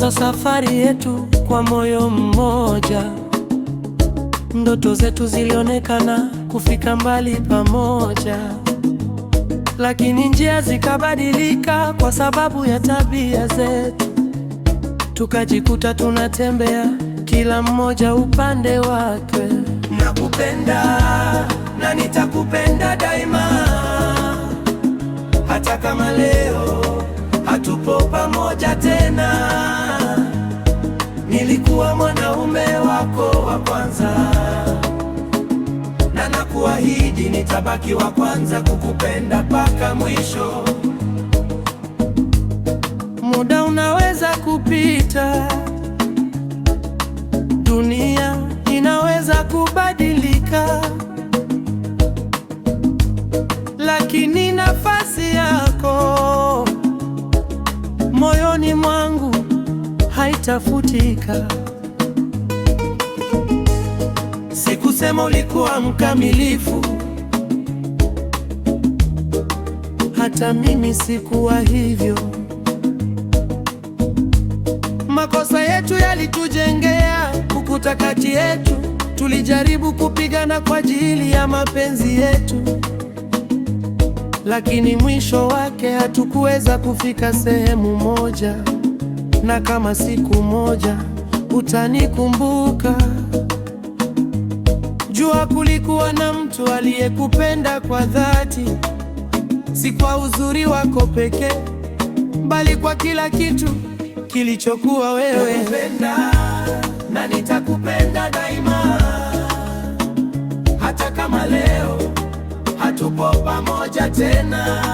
Tulianza safari yetu kwa moyo mmoja, ndoto zetu zilionekana kufika mbali pamoja, lakini njia zikabadilika kwa sababu ya tabia zetu. Tukajikuta tunatembea kila mmoja upande wake. Nakupenda na nitakupenda daima, hata kama leo hatupo pamoja tena. Nilikuwa mwanaume wako wa kwanza, na nakuahidi nitabaki wa kwanza kukupenda mpaka mwisho. Muda unaweza kupita, dunia inaweza kubadilika, lakini nafasi yako moyoni mwangu haitafutika. Sikusema ulikuwa mkamilifu, hata mimi sikuwa hivyo. Makosa yetu yalitujengea ukuta kati yetu. Tulijaribu kupigana kwa ajili ya mapenzi yetu, lakini mwisho wake hatukuweza kufika sehemu moja. Na kama siku moja utanikumbuka, jua kulikuwa na mtu aliyekupenda kwa dhati, si kwa uzuri wako pekee, bali kwa kila kitu kilichokuwa wewe. Nakupenda na nitakupenda daima, hata kama leo hatupo pamoja tena.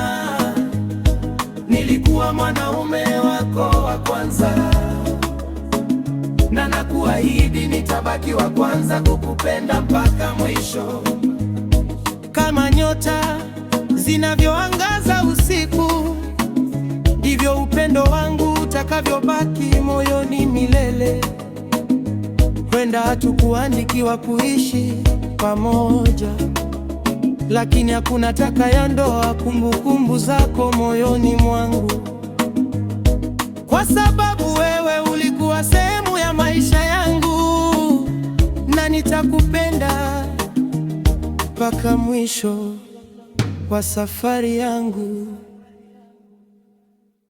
Nilikuwa mwanaume wako wa kwanza, na nakuahidi nitabaki wa kwanza kukupenda mpaka mwisho. Kama nyota zinavyoangaza usiku, ndivyo upendo wangu utakavyobaki moyoni milele. Kwenda hatukuandikiwa kuishi pamoja, lakini hakuna atakayeondoa kumbukumbu zako moyoni mwangu, kwa sababu wewe ulikuwa sehemu ya maisha yangu, na nitakupenda mpaka mwisho wa safari yangu.